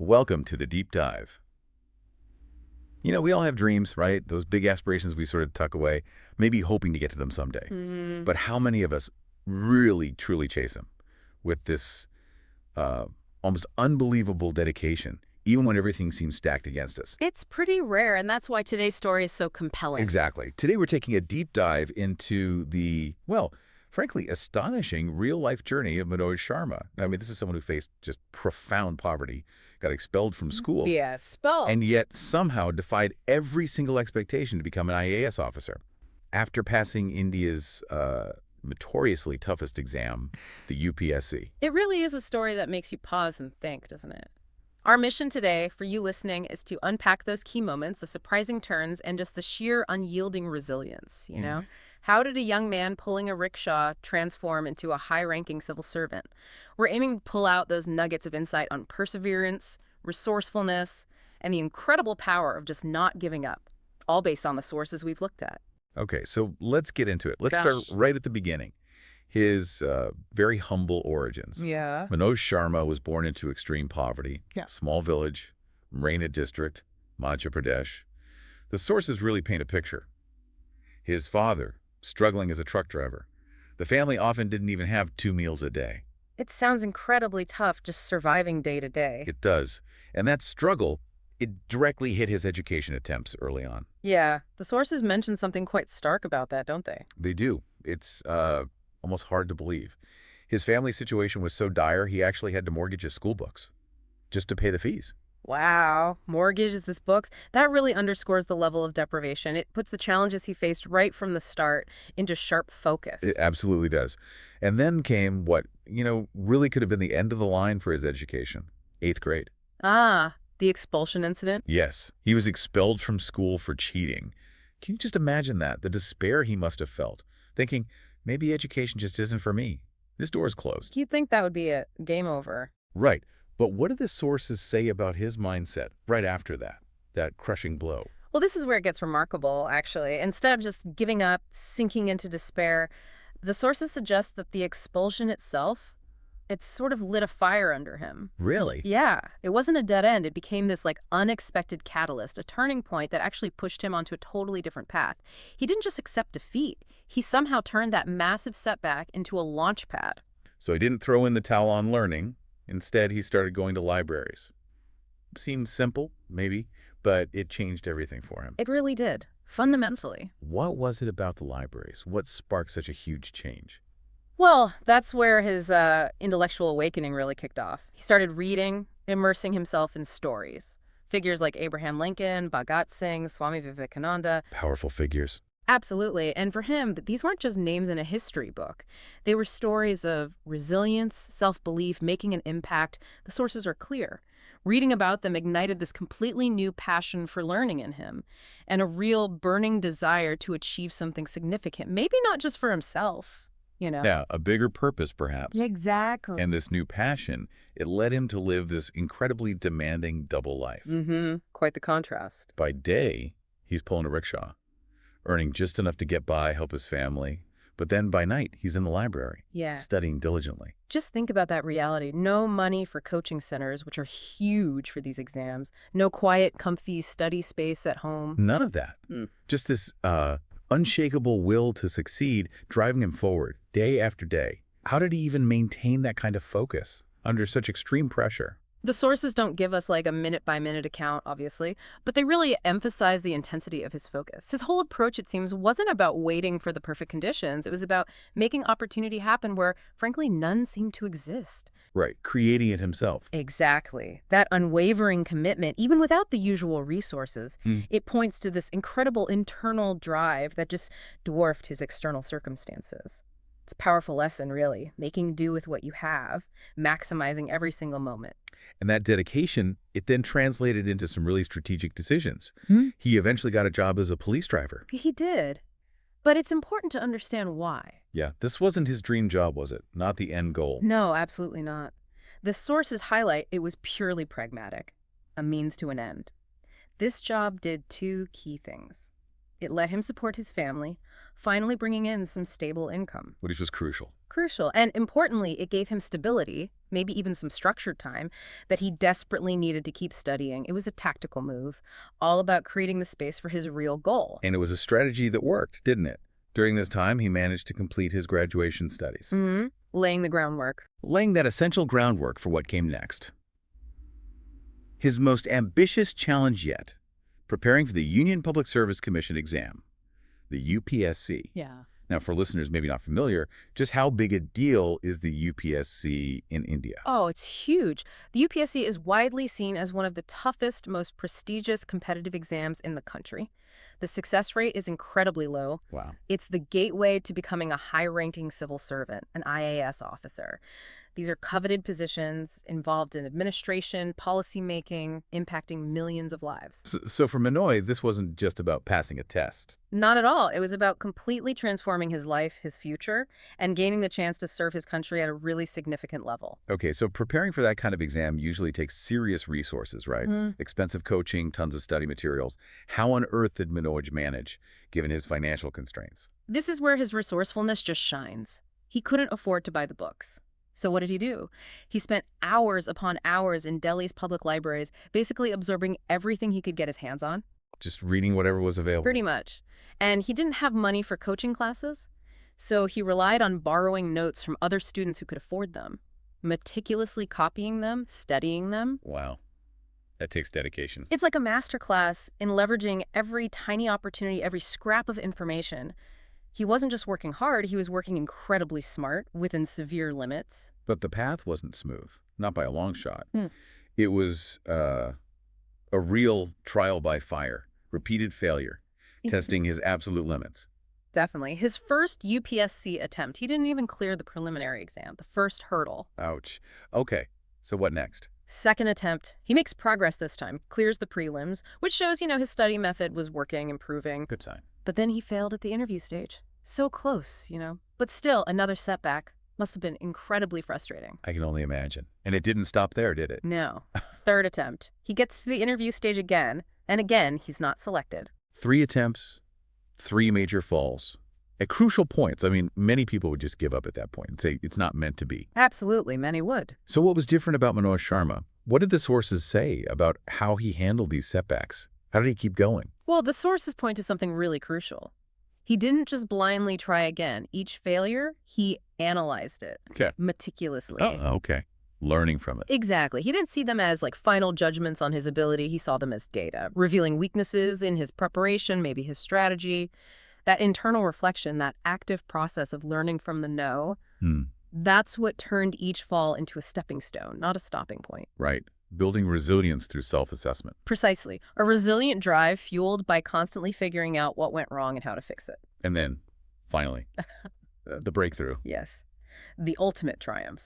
Welcome to the deep dive. We all have dreams, right? Those big aspirations we sort of tuck away, maybe hoping to get to them someday. But how many of us really, truly chase them with this almost unbelievable dedication, even when everything seems stacked against us? It's pretty rare, and that's why today's story is so compelling. Exactly. Today we're taking a deep dive into the, well, frankly, astonishing real-life journey of Manoj Sharma. I mean, this is someone who faced just profound poverty, got expelled from school, Yeah, spell. and yet somehow defied every single expectation to become an IAS officer. After passing India's notoriously toughest exam, the UPSC. It really is a story that makes you pause and think, doesn't it? Our mission today, for you listening, is to unpack those key moments, the surprising turns, and just the sheer unyielding resilience, you know? How did a young man pulling a rickshaw transform into a high-ranking civil servant? We're aiming to pull out those nuggets of insight on perseverance, resourcefulness, and the incredible power of just not giving up, all based on the sources we've looked at. Okay, so let's get into it. Let's Gosh. start right at the beginning. His very humble origins. Yeah. Manoj Sharma was born into extreme poverty. Yeah. Small village, Morena district, Madhya Pradesh. The sources really paint a picture. His father, struggling as a truck driver. The family often didn't even have 2 meals a day. It sounds incredibly tough just surviving day to day. It does. And that struggle, it directly hit his education attempts early on. Yeah, the sources mention something quite stark about that, don't they? They do. It's almost hard to believe. His family situation was so dire, he actually had to mortgage his school books just to pay the fees. Wow, mortgages, this books, that really underscores the level of deprivation. It puts the challenges he faced right from the start into sharp focus. It absolutely does. And then came what, really could have been the end of the line for his education, 8th grade. Ah, the expulsion incident? Yes, he was expelled from school for cheating. Can you just imagine that? The despair he must have felt, thinking, maybe education just isn't for me. This door is closed. You'd think that would be a game over. Right. But what do the sources say about his mindset right after that crushing blow? Well, this is where it gets remarkable, actually. Instead of just giving up, sinking into despair, the sources suggest that the expulsion itself, it sort of lit a fire under him. Really? Yeah, it wasn't a dead end. It became this unexpected catalyst, a turning point that actually pushed him onto a totally different path. He didn't just accept defeat. He somehow turned that massive setback into a launch pad. So he didn't throw in the towel on learning. Instead, he started going to libraries. Seems simple, maybe, but it changed everything for him. It really did, fundamentally. What was it about the libraries? What sparked such a huge change? Well, that's where his intellectual awakening really kicked off. He started reading, immersing himself in stories. Figures like Abraham Lincoln, Bhagat Singh, Swami Vivekananda. Powerful figures. Absolutely. And for him, these weren't just names in a history book. They were stories of resilience, self-belief, making an impact. The sources are clear. Reading about them ignited this completely new passion for learning in him and a real burning desire to achieve something significant, maybe not just for himself, Yeah, a bigger purpose, perhaps. Exactly. And this new passion, it led him to live this incredibly demanding double life. Quite the contrast. By day, he's pulling a rickshaw, earning just enough to get by, help his family. But then by night, he's in the library, Yeah. studying diligently. Just think about that reality. No money for coaching centers, which are huge for these exams. No quiet, comfy study space at home. None of that. Just this unshakable will to succeed, driving him forward day after day. How did he even maintain that kind of focus under such extreme pressure? The sources don't give us a minute-by-minute account, obviously, but they really emphasize the intensity of his focus. His whole approach, it seems, wasn't about waiting for the perfect conditions. It was about making opportunity happen where, frankly, none seemed to exist. Right, creating it himself. Exactly. That unwavering commitment, even without the usual resources, it points to this incredible internal drive that just dwarfed his external circumstances. It's a powerful lesson, really, making do with what you have, maximizing every single moment. And that dedication, it then translated into some really strategic decisions. He eventually got a job as a police driver. He did. But it's important to understand why. Yeah, this wasn't his dream job, was it? Not the end goal. No, absolutely not. The sources highlight it was purely pragmatic, a means to an end. This job did 2 key things. It let him support his family, finally bringing in some stable income. Which was crucial. Crucial. And importantly, it gave him stability, maybe even some structured time, that he desperately needed to keep studying. It was a tactical move, all about creating the space for his real goal. And it was a strategy that worked, didn't it? During this time, he managed to complete his graduation studies, Laying the groundwork. laying that essential groundwork for what came next. His most ambitious challenge yet, preparing for the Union Public Service Commission exam, the UPSC. Yeah. Now, for listeners maybe not familiar, just how big a deal is the UPSC in India? Oh, it's huge. The UPSC is widely seen as one of the toughest, most prestigious competitive exams in the country. The success rate is incredibly low. Wow. It's the gateway to becoming a high-ranking civil servant, an IAS officer. These are coveted positions involved in administration, policy-making, impacting millions of lives. So for Minoy, this wasn't just about passing a test. Not at all. It was about completely transforming his life, his future, and gaining the chance to serve his country at a really significant level. Okay, so preparing for that kind of exam usually takes serious resources, right? Expensive coaching, tons of study materials. How on earth did Minoy manage, given his financial constraints? This is where his resourcefulness just shines. He couldn't afford to buy the books. So what did he do? He spent hours upon hours in Delhi's public libraries, basically absorbing everything he could get his hands on. Just reading whatever was available. Pretty much. And he didn't have money for coaching classes, so he relied on borrowing notes from other students who could afford them, meticulously copying them, studying them. Wow. That takes dedication. It's like a masterclass in leveraging every tiny opportunity, every scrap of information. He wasn't just working hard, he was working incredibly smart, within severe limits. But the path wasn't smooth, not by a long shot. It was a real trial by fire, repeated failure, testing his absolute limits. Definitely. His first UPSC attempt, he didn't even clear the preliminary exam, the first hurdle. Ouch. Okay, so what next? Second attempt, he makes progress this time, clears the prelims, which shows, his study method was working, improving. Good sign. But then he failed at the interview stage. So close, But still, another setback. Must have been incredibly frustrating. I can only imagine. And it didn't stop there, did it? No. Third attempt. He gets to the interview stage again, and again, he's not selected. 3 attempts, 3 major falls. At crucial points, I mean, many people would just give up at that point and say it's not meant to be. Absolutely, many would. So what was different about Manoj Sharma? What did the sources say about how he handled these setbacks? How did he keep going? Well, the sources point to something really crucial. He didn't just blindly try again. Each failure, he analyzed it meticulously. Oh, okay. Learning from it. Exactly. He didn't see them as final judgments on his ability. He saw them as data, revealing weaknesses in his preparation, maybe his strategy. That internal reflection, that active process of learning from the no, that's what turned each fall into a stepping stone, not a stopping point. Right. Building resilience through self-assessment. Precisely. A resilient drive fueled by constantly figuring out what went wrong and how to fix it. And then, finally, the breakthrough. Yes. The ultimate triumph.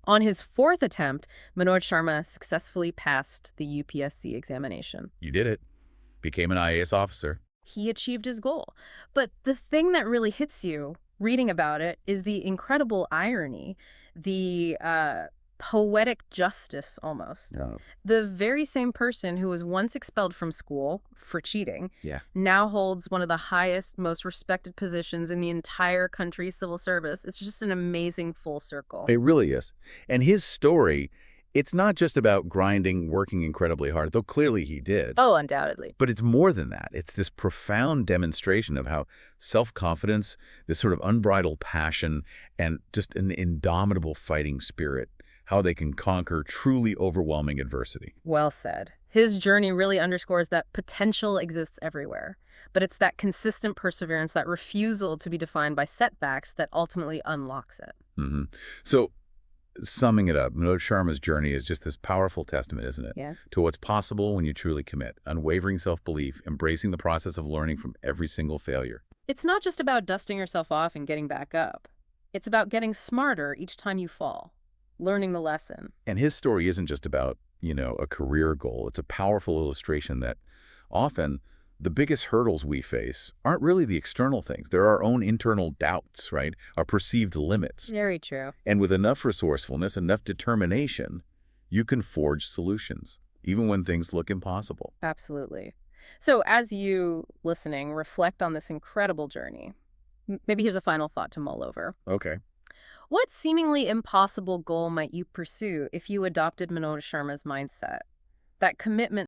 On his 4th attempt, Manoj Sharma successfully passed the UPSC examination. You did it. Became an IAS officer. He achieved his goal. But the thing that really hits you, reading about it, is the incredible irony, the poetic justice almost. The very same person who was once expelled from school for cheating now holds one of the highest, most respected positions in the entire country's civil service. It's just an amazing full circle. It really is. And his story, it's not just about grinding, working incredibly hard, though clearly he did. Oh, undoubtedly. But it's more than that. It's this profound demonstration of how self-confidence, this sort of unbridled passion, and just an indomitable fighting spirit, how they can conquer truly overwhelming adversity. Well said. His journey really underscores that potential exists everywhere. But it's that consistent perseverance, that refusal to be defined by setbacks that ultimately unlocks it. So, summing it up, Manoj Sharma's journey is just this powerful testament, isn't it? Yeah. To what's possible when you truly commit. Unwavering self-belief, embracing the process of learning from every single failure. It's not just about dusting yourself off and getting back up. It's about getting smarter each time you fall. Learning the lesson. And his story isn't just about, a career goal. It's a powerful illustration that often the biggest hurdles we face aren't really the external things. They're our own internal doubts, right? Our perceived limits. Very true. And with enough resourcefulness, enough determination, you can forge solutions, even when things look impossible. Absolutely. So as you, listening, reflect on this incredible journey, maybe here's a final thought to mull over. Okay. What seemingly impossible goal might you pursue if you adopted Manoj Sharma's mindset? That commitment